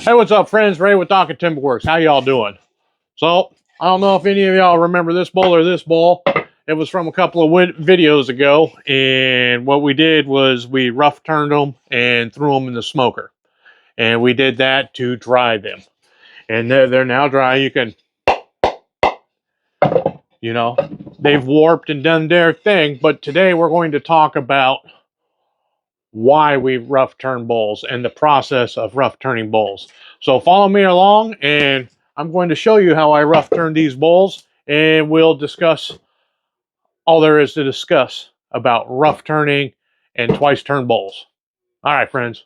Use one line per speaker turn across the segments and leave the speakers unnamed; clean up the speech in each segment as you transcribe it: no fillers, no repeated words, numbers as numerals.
Hey, what's up, friends? Ray with Docket Timberworks. How y'all doing? So, I don't know if any of y'all remember this bowl or this bowl. It was from a couple of videos ago, and what we did was we rough turned them and threw them in the smoker. And we did that to dry them. And they're now dry. You can, they've warped and done their thing. But today we're going to talk about why we rough turn bowls and the process of rough turning bowls. So follow me along, and I'm going to show you how I rough turn these bowls, and we'll discuss all there is to discuss about rough turning and twice turn bowls. All right, friends.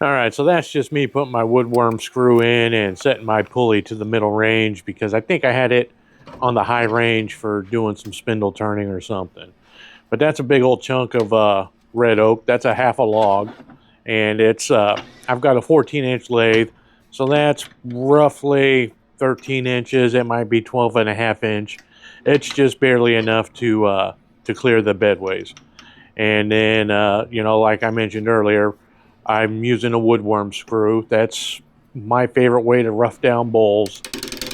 All right, so that's just me putting my woodworm screw in and setting my pulley to the middle range, because I think I had it on the high range for doing some spindle turning or something. But that's a big old chunk of red oak. That's a half a log. And it's I've got a 14-inch lathe, so that's roughly 13 inches. It might be 12 and a half inch. It's just barely enough to clear the bedways. And then, like I mentioned earlier, I'm using a woodworm screw. That's my favorite way to rough down bowls.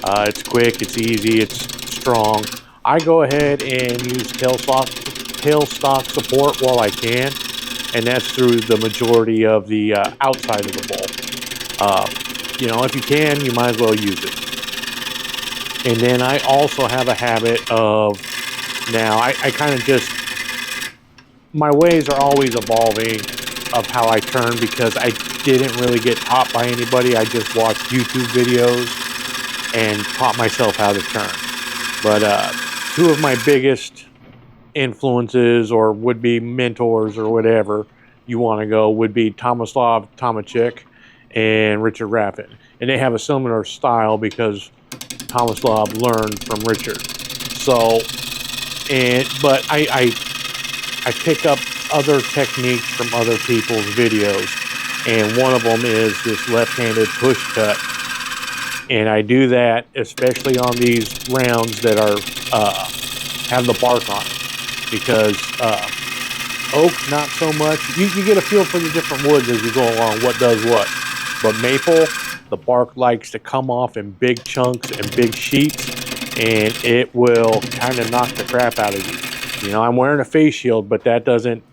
It's quick, it's easy, it's strong. I go ahead and use tailstock support while I can, and that's through the majority of the outside of the bowl. If you can, you might as well use it. And then I also have a habit of, now I kind of just, my ways are always evolving of how I turn, because I didn't really get taught by anybody. I just watched YouTube videos and taught myself how to turn. But two of my biggest influences, or would-be mentors, or whatever you want to go, would be Tomislav Tomachik and Richard Raffin. And they have a similar style because Tomislav learned from Richard. So, but I pick up other techniques from other people's videos, and one of them is this left-handed push cut. And I do that especially on these rounds that are have the bark on it, because oak, not so much. You get a feel for the different woods as you go along, what does what. But maple, the bark likes to come off in big chunks and big sheets, and it will kind of knock the crap out of you. I'm wearing a face shield, but that doesn't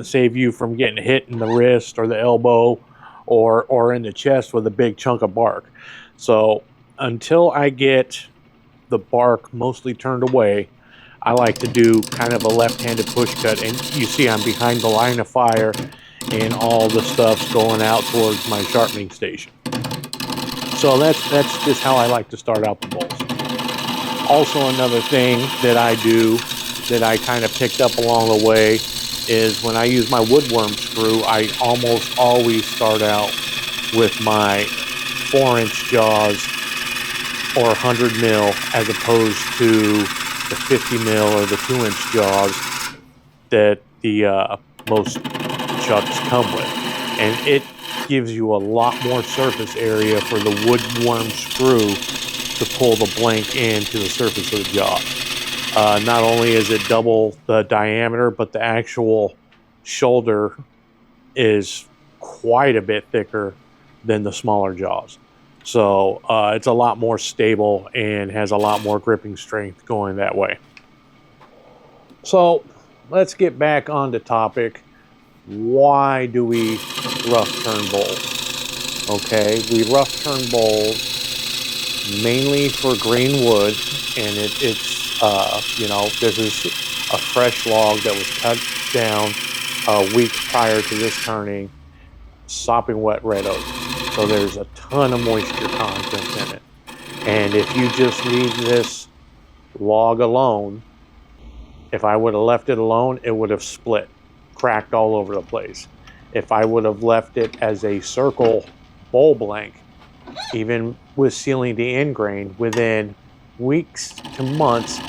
save you from getting hit in the wrist or the elbow or in the chest with a big chunk of bark. So until I get the bark mostly turned away, I like to do kind of a left-handed push cut. And you see I'm behind the line of fire, and all the stuff's going out towards my sharpening station. So that's just how I like to start out the bowls. Also, another thing that I do that I kind of picked up along the way is when I use my woodworm screw, I almost always start out with my 4-inch jaws or 100 mil, as opposed to the 50 mil or the 2-inch jaws that the most chucks come with. And it gives you a lot more surface area for the woodworm screw to pull the blank into the surface of the jaw. Not only is it double the diameter, but the actual shoulder is quite a bit thicker than the smaller jaws. So it's a lot more stable and has a lot more gripping strength going that way. So let's get back on the topic. Why do we rough turn bowls? Okay, we rough turn bowls mainly for green wood, and it's this is a fresh log that was cut down a week prior to this turning, sopping wet red oak. So there's a ton of moisture content in it. And if you just leave this log alone, if I would have left it alone, it would have split, cracked all over the place. If I would have left it as a circle bowl blank, even with sealing the end grain, within weeks to months,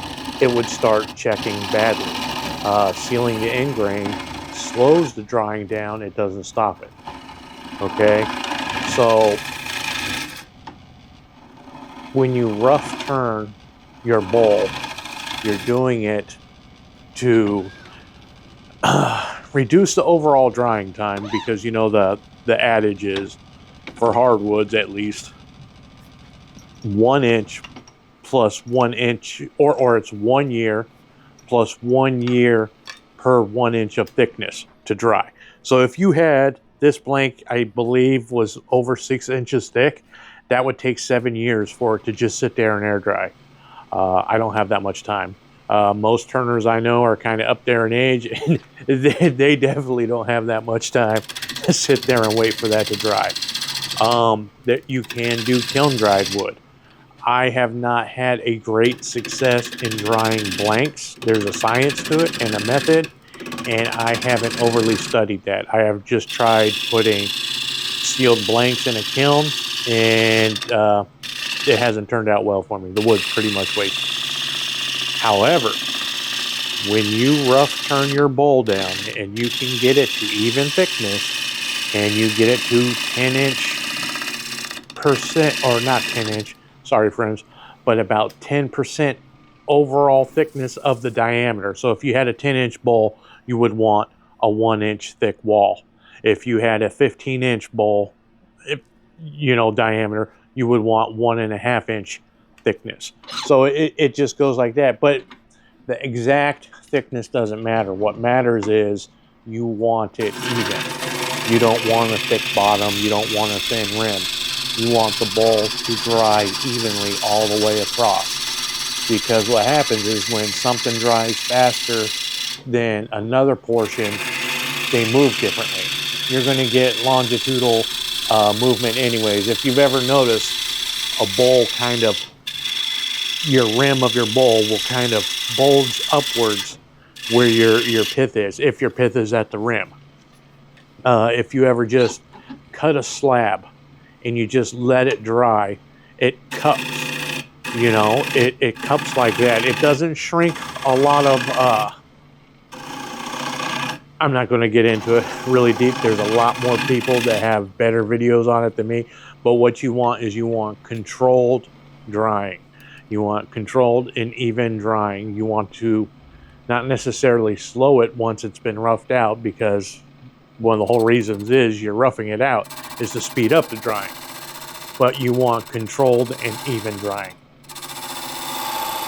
it would start checking badly. Sealing the end grain slows the drying down, it doesn't stop it. Okay, so when you rough turn your bowl, you're doing it to reduce the overall drying time, because you know the adage is, for hardwoods at least, 1 inch plus 1 inch, or it's 1 year plus 1 year per 1 inch of thickness to dry. So if you had this blank, I believe was over 6 inches thick, that would take 7 years for it to just sit there and air dry. I don't have that much time. Most turners I know are kind of up there in age, and they definitely don't have that much time to sit there and wait for that to dry. That you can do kiln dried wood. I have not had a great success in drying blanks. There's a science to it and a method, and I haven't overly studied that. I have just tried putting sealed blanks in a kiln, and it hasn't turned out well for me. The wood's pretty much wasted. However, when you rough turn your bowl down and you can get it to even thickness, and you get it to 10%, or not 10 inch, sorry friends, but about 10% overall thickness of the diameter. So if you had a 10-inch bowl, you would want a 1-inch thick wall. If you had a 15-inch bowl, diameter, you would want 1.5-inch thickness. So it just goes like that. But the exact thickness doesn't matter. What matters is you want it even. You don't want a thick bottom. You don't want a thin rim. You want the bowl to dry evenly all the way across. Because what happens is when something dries faster than another portion, they move differently. You're going to get longitudinal movement anyways. If you've ever noticed a bowl your rim of your bowl will kind of bulge upwards where your pith is, if your pith is at the rim. If you ever just cut a slab and you just let it dry, it cups. It cups like that. It doesn't shrink a lot of, I'm not going to get into it really deep. There's a lot more people that have better videos on it than me. But what you want is you want controlled drying. You want controlled and even drying. You want to not necessarily slow it once it's been roughed out, because one of the whole reasons is you're roughing it out is to speed up the drying. But you want controlled and even drying.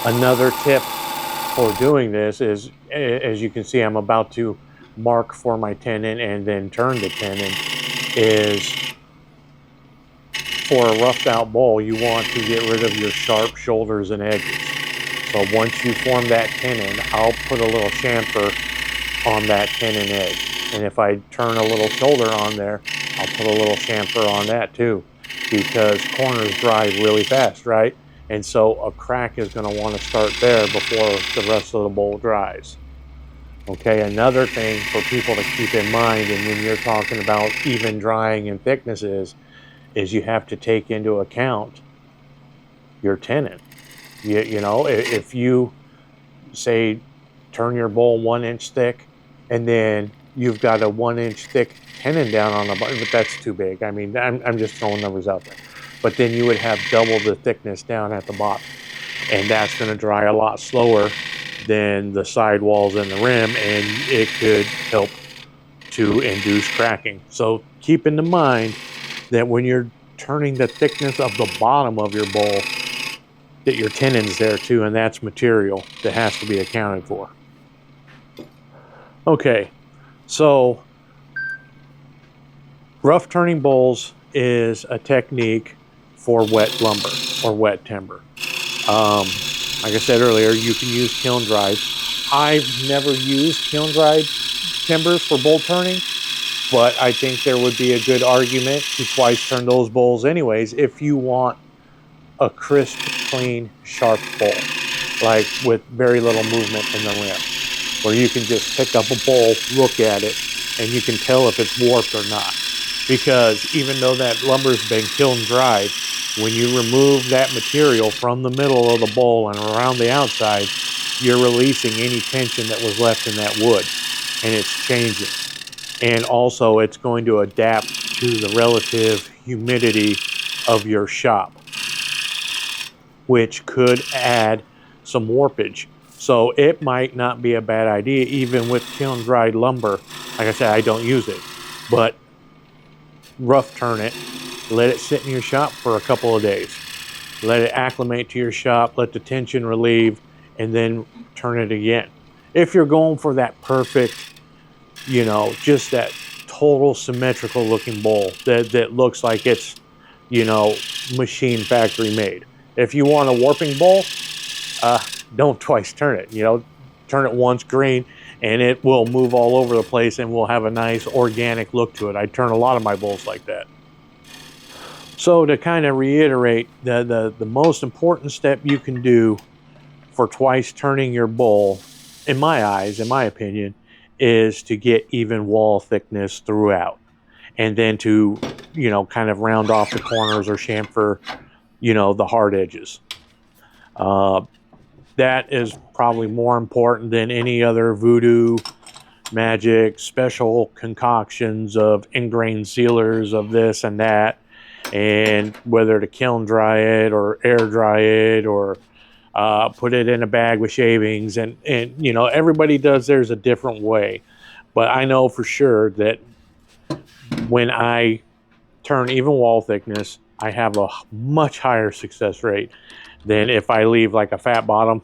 Another tip for doing this is, as you can see, I'm about to mark for my tenon and then turn the tenon, is for a roughed out bowl, you want to get rid of your sharp shoulders and edges. So once you form that tenon, I'll put a little chamfer on that tenon edge. And if I turn a little shoulder on there, I'll put a little chamfer on that too, because corners dry really fast, right? And so a crack is going to want to start there before the rest of the bowl dries. Okay, another thing for people to keep in mind, and when you're talking about even drying and thicknesses, is you have to take into account your tenon. If you say turn your bowl 1 inch thick, and then you've got a 1 inch thick tenon down on the bottom, but that's too big. I mean, I'm just throwing numbers out there. But then you would have double the thickness down at the bottom, and that's going to dry a lot slower than the sidewalls and the rim, and it could help to induce cracking. So keep in mind that when you're turning the thickness of the bottom of your bowl, that your tenon's there too, and that's material that has to be accounted for. Okay, so rough turning bowls is a technique for wet lumber or wet timber. Like I said earlier, you can use kiln dried. I've never used kiln dried timbers for bowl turning, but I think there would be a good argument to twice turn those bowls anyways if you want a crisp, clean, sharp bowl, like with very little movement in the rim, where you can just pick up a bowl, look at it, and you can tell if it's warped or not. Because even though that lumber's been kiln dried, when you remove that material from the middle of the bowl and around the outside, you're releasing any tension that was left in that wood, and it's changing. And also it's going to adapt to the relative humidity of your shop. which could add some warpage. So it might not be a bad idea, even with kiln dried lumber. Like I said, I don't use it, but rough turn it, let it sit in your shop for a couple of days. Let it acclimate to your shop, let the tension relieve, and then turn it again. If you're going for that perfect, you know, just that total symmetrical looking bowl that looks like it's, you know, machine factory made. If you want a warping bowl, don't twice turn it. You know, turn it once green and it will move all over the place and will have a nice organic look to it. I turn a lot of my bowls like that. So to kind of reiterate, the most important step you can do for twice turning your bowl, in my eyes, in my opinion, is to get even wall thickness throughout. And then to, you know, kind of round off the corners or chamfer, you know, the hard edges. That is probably more important than any other voodoo magic special concoctions of ingrained sealers of this and that, and whether to kiln dry it or air dry it or put it in a bag with shavings, and you know, everybody does theirs a different way. But I know for sure that when I turn even wall thickness, I have a much higher success rate than if I leave like a fat bottom.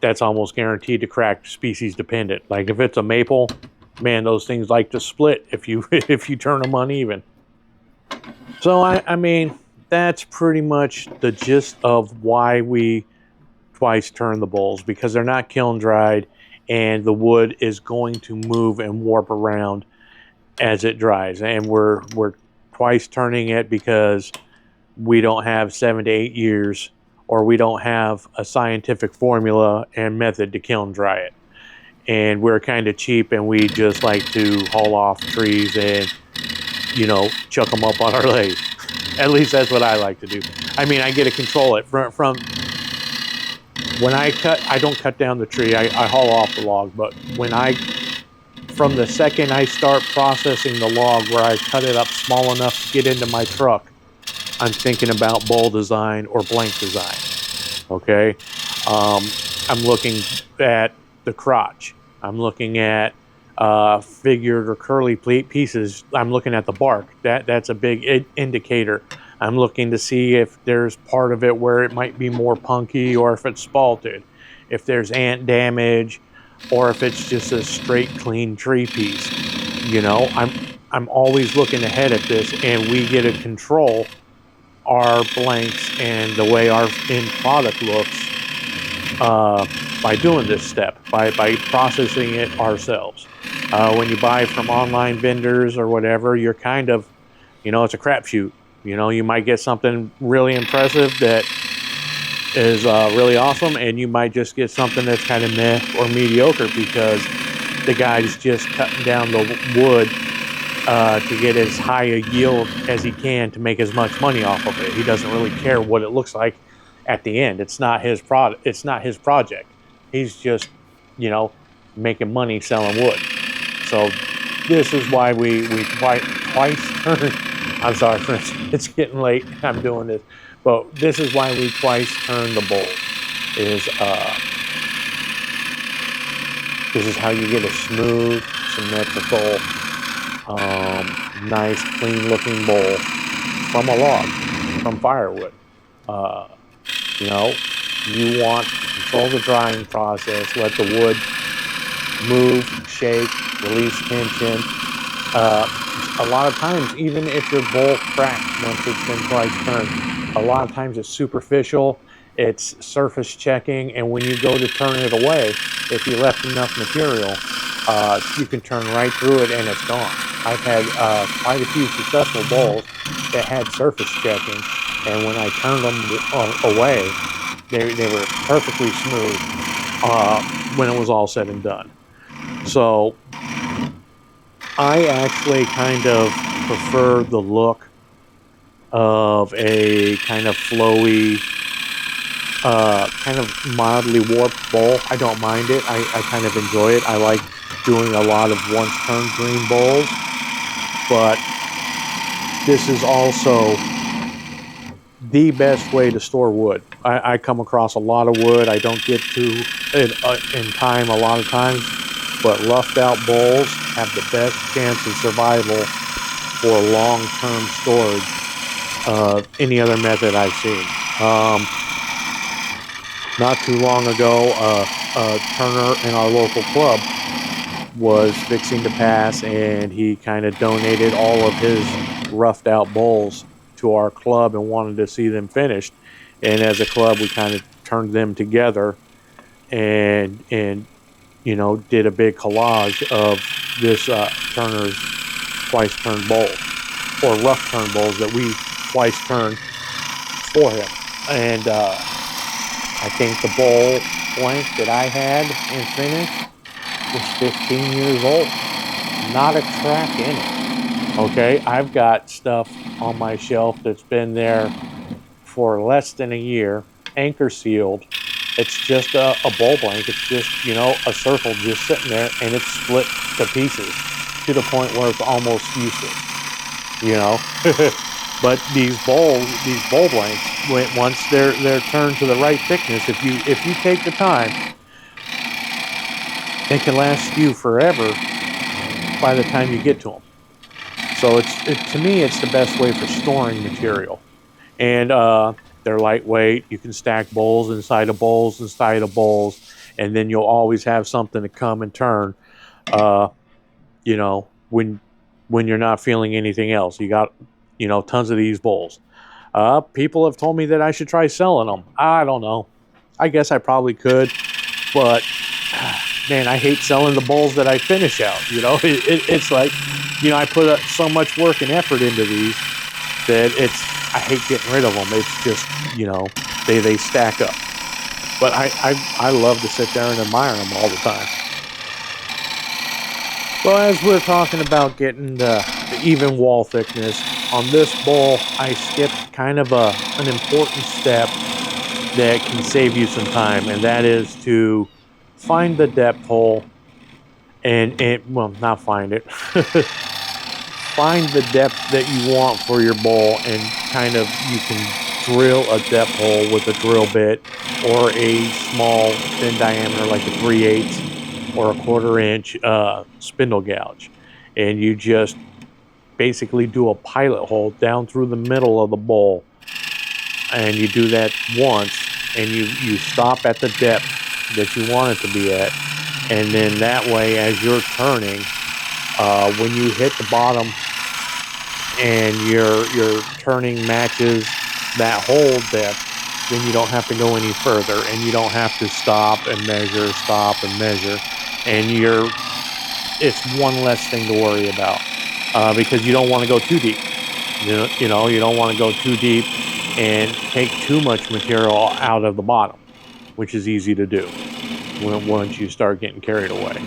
That's almost guaranteed to crack, species dependent. Like if it's a maple, man, those things like to split if you if you turn them uneven. So I mean, that's pretty much the gist of why we twice turn the bowls, because they're not kiln dried and the wood is going to move and warp around as it dries. And we're twice turning it because we don't have 7 to 8 years, or we don't have a scientific formula and method to kiln dry it. And we're kind of cheap and we just like to haul off trees and, you know, chuck them up on our lathe. At least that's what I like to do. I mean, I get to control it from when I cut. I don't cut down the tree. I haul off the log. But from the second I start processing the log, where I cut it up small enough to get into my truck, I'm thinking about bowl design or blank design. Okay, I'm looking at the crotch. I'm looking at figured or curly pieces. I'm looking at the bark. That's a big indicator. I'm looking to see if there's part of it where it might be more punky, or if it's spalted, if there's ant damage, or if it's just a straight clean tree piece. You know, I'm always looking ahead at this, and we get to control our blanks and the way our end product looks by doing this step, by processing it ourselves. When you buy from online vendors or whatever, you're kind of, you know, it's a crapshoot. You know, you might get something really impressive that is really awesome, and you might just get something that's kind of meh or mediocre because the guy's just cutting down the wood to get as high a yield as he can to make as much money off of it. He doesn't really care what it looks like at the end. It's not his product. It's not his project. He's just, you know, making money selling wood. So this is why we twice turn. I'm sorry, friends. It's getting late. I'm doing this, but this is why we twice turn the bowl. This is how you get a smooth, symmetrical, nice, clean-looking bowl from a log, from firewood. You know, you want to control the drying process, let the wood move, shake, release tension. A lot of times, even if your bowl cracks once it's been twice turned, a lot of times it's superficial, it's surface checking, and when you go to turn it away, if you left enough material, you can turn right through it and it's gone. I've had quite a few successful bowls that had surface checking, and when I turned them away, they were perfectly smooth when it was all said and done. So I actually kind of prefer the look of a kind of flowy, kind of mildly warped bowl. I don't mind it. I kind of enjoy it. I like doing a lot of once turned green bowls, but this is also the best way to store wood. I come across a lot of wood I don't get to in time a lot of times, but roughed out bowls have the best chance of survival for long-term storage of any other method I've seen. Not too long ago, a turner in our local club was fixing to pass, and he kind of donated all of his roughed out bowls to our club and wanted to see them finished. And as a club, we kind of turned them together and you know, did a big collage of this turner's twice turned bowls, or rough turn bowls that we twice turned for him. And I think the bowl blank that I had and finished was 15 years old. Not a crack in it. Okay, I've got stuff on my shelf that's been there for less than a year, anchor sealed. It's just a bowl blank. It's just, you know, a circle just sitting there, and it's split to pieces to the point where it's almost useless, you know. But these bowl blanks, once they're turned to the right thickness, if you take the time, they can last you forever by the time you get to them. So to me, it's the best way for storing material. And they're lightweight. You can stack bowls inside of bowls inside of bowls, and then you'll always have something to come and turn. You know, when you're not feeling anything else, you got, you know, tons of these bowls. People have told me that I should try selling them. I don't know. I guess I probably could, but man, I hate selling the bowls that I finish out. You know, it's like, you know, I put so much work and effort into these that I hate getting rid of them. It's just, you know, they stack up. But I love to sit there and admire them all the time. Well, as we're talking about getting the even wall thickness, on this bowl, I skipped kind of an important step that can save you some time, and that is to find the depth hole and well, not find it. Find the depth that you want for your bowl, and kind of you can drill a depth hole with a drill bit or a small thin diameter like a 3/8 or a 1/4 inch spindle gouge, and you just basically do a pilot hole down through the middle of the bowl, and you do that once, and you stop at the depth that you want it to be at, and then that way, as you're turning, when you hit the bottom and your turning matches that hole depth, then you don't have to go any further, and you don't have to stop and measure, and it's one less thing to worry about, because you don't want to go too deep. You know, you don't want to go too deep and take too much material out of the bottom, which is easy to do once you start getting carried away.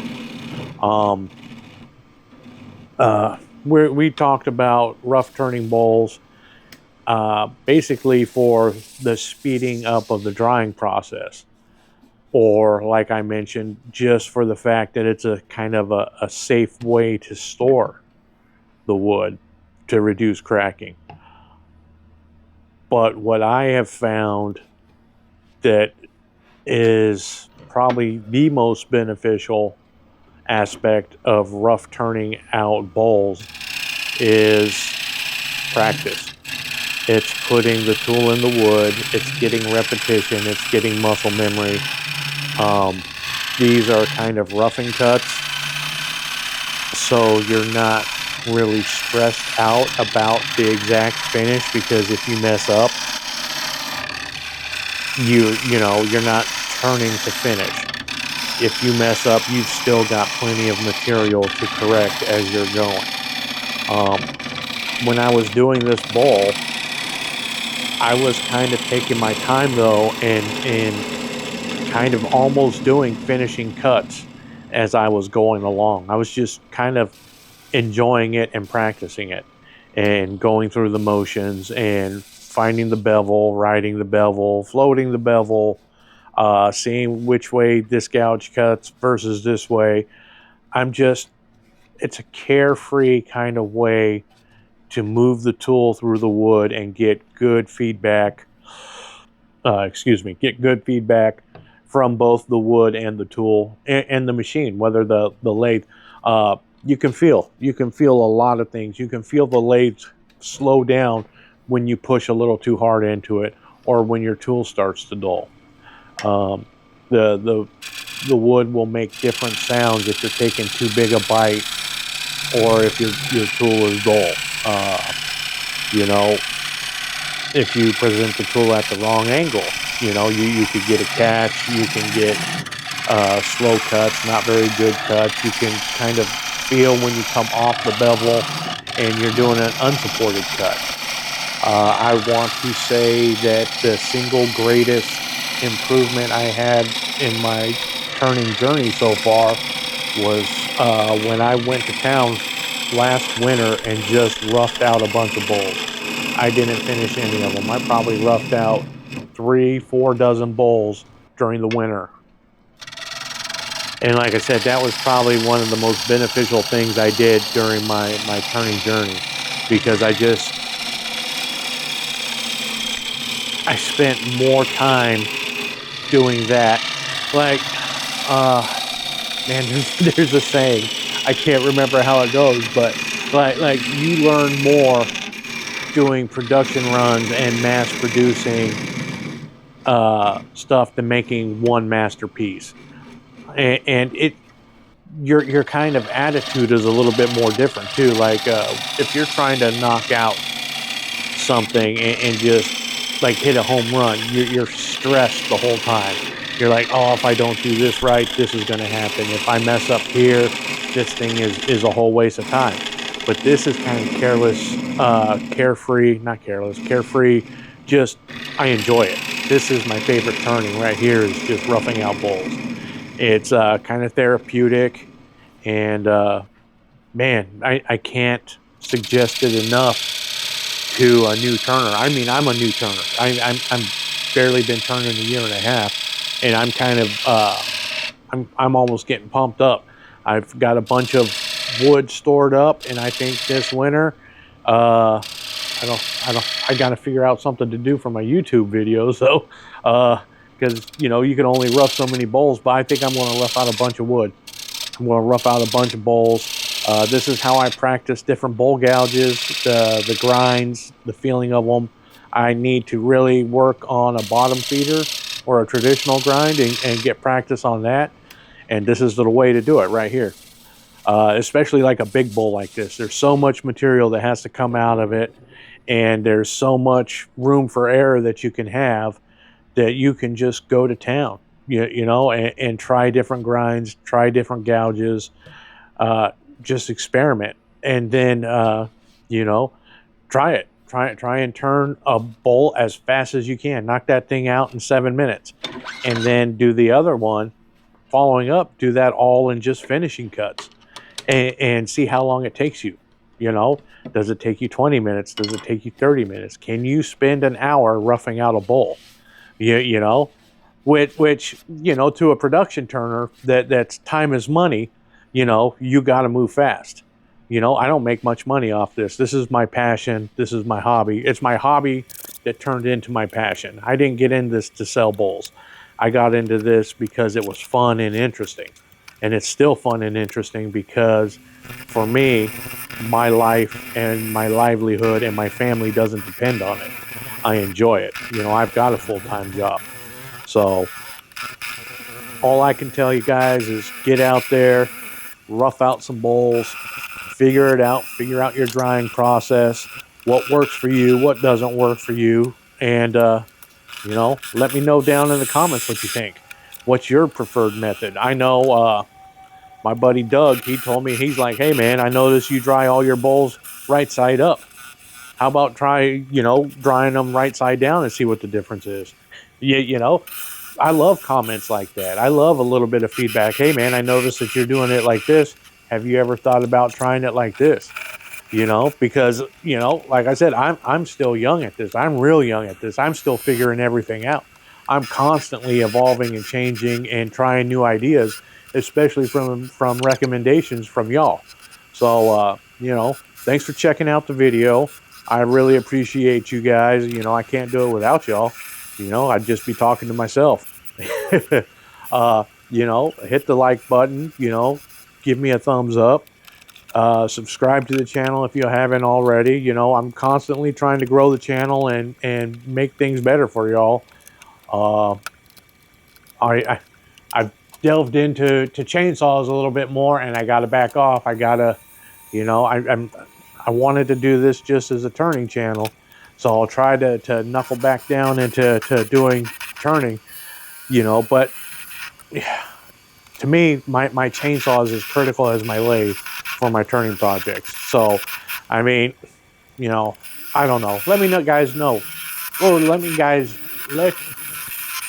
We talked about rough turning bowls, basically for the speeding up of the drying process, or like I mentioned, just for the fact that it's a kind of a safe way to store the wood to reduce cracking. But what I have found that is probably the most beneficial aspect of rough turning out bowls is practice. It's putting the tool in the wood, it's getting repetition, it's getting muscle memory. These are kind of roughing cuts, so you're not really stressed out about the exact finish, because if you mess up, you know, you're not turning to finish. If you mess up, you've still got plenty of material to correct as you're going. When I was doing this bowl, I was kind of taking my time though, and kind of almost doing finishing cuts as I was going along. I was just kind of enjoying it and practicing it, and going through the motions and finding the bevel, riding the bevel, floating the bevel, seeing which way this gouge cuts versus this way. It's a carefree kind of way to move the tool through the wood and get good feedback. Get good feedback from both the wood and the tool and the machine, whether the lathe. You can feel a lot of things. You can feel the lathe slow down when you push a little too hard into it, or when your tool starts to dull. The wood will make different sounds if you're taking too big a bite, or if your tool is dull. You know, if you present the tool at the wrong angle, you could get a catch. You can get slow cuts, not very good cuts. You can kind of feel when you come off the bevel and you're doing an unsupported cut. I want to say that the single greatest improvement I had in my turning journey so far was when I went to town last winter and just roughed out a bunch of bowls. I didn't finish any of them. I probably roughed out 3-4 dozen bowls during the winter. And like I said, that was probably one of the most beneficial things I did during my turning journey, because I spent more time doing that. Like, man, there's a saying, I can't remember how it goes, but like you learn more doing production runs and mass producing stuff than making one masterpiece. And your kind of attitude is a little bit more different too. Like if you're trying to knock out something and just like hit a home run, you're stressed the whole time. You're like, oh, if I don't do this right, this is going to happen. If I mess up here, this thing is a whole waste of time. But this is kind of careless, carefree, not careless, carefree. Just, I enjoy it. This is my favorite turning right here, is just roughing out bowls. It's kind of therapeutic, and man, I can't suggest it enough to a new turner. I mean, I'm a new turner. I'm barely been turning a year and a half, and I'm kind of I'm almost getting pumped up. I've got a bunch of wood stored up, and I think this winter, I got to figure out something to do for my YouTube videos, though. Because, you can only rough so many bowls, but I think I'm going to rough out a bunch of wood. I'm going to rough out a bunch of bowls. This is how I practice different bowl gouges, the grinds, the feeling of them. I need to really work on a bottom feeder or a traditional grind and get practice on that. And this is the way to do it right here. Especially like a big bowl like this. There's so much material that has to come out of it, and there's so much room for error that you can have, that you can just go to town, and try different grinds, try different gouges, just experiment. And then, try it. Try and turn a bowl as fast as you can. Knock that thing out in 7 minutes. And then do the other one, following up, do that all in just finishing cuts. And see how long it takes you. Does it take you 20 minutes? Does it take you 30 minutes? Can you spend an hour roughing out a bowl? Which to a production turner, that's time is money. You got to move fast. I don't make much money off this. This is my passion. This is my hobby. It's my hobby that turned into my passion. I didn't get into this to sell bowls. I got into this because it was fun and interesting. And it's still fun and interesting because, for me, my life and my livelihood and my family doesn't depend on it. I enjoy it. I've got a full-time job. So all I can tell you guys is get out there, rough out some bowls, figure it out, figure out your drying process, what works for you, what doesn't work for you, and, let me know down in the comments what you think. What's your preferred method? I know my buddy Doug, he told me, he's like, hey man, I notice you dry all your bowls right side up. How about try, drying them right side down and see what the difference is? I love comments like that. I love a little bit of feedback. Hey man, I noticed that you're doing it like this. Have you ever thought about trying it like this? Because, like I said, I'm still young at this. I'm real young at this. I'm still figuring everything out. I'm constantly evolving and changing and trying new ideas, especially from recommendations from y'all. So, thanks for checking out the video. I really appreciate you guys. You know, I can't do it without y'all. You know, I'd just be talking to myself. You know, hit the like button, you know, give me a thumbs up. Subscribe to the channel if you haven't already. You know, I'm constantly trying to grow the channel and make things better for y'all. Uh, I've delved into chainsaws a little bit more, and I got to back off. I gotta, you know, I wanted to do this just as a turning channel, so I'll try to knuckle back down into doing turning. You know, but to me, my chainsaw is as critical as my lathe for my turning projects. So, I mean, you know, I don't know. Let me know, guys. Know, or let me guys let.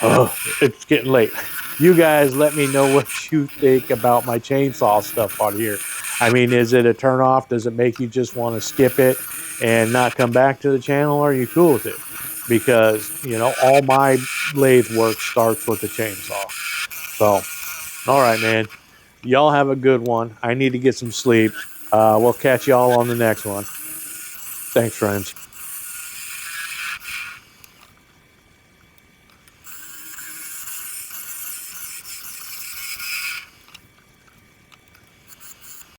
Oh, it's getting late. You guys, let me know what you think about my chainsaw stuff on here. I mean, is it a turnoff? Does it make you just want to skip it and not come back to the channel? Or are you cool with it? Because, you know, all my lathe work starts with the chainsaw. So, all right, man. Y'all have a good one. I need to get some sleep. We'll catch y'all on the next one. Thanks, friends.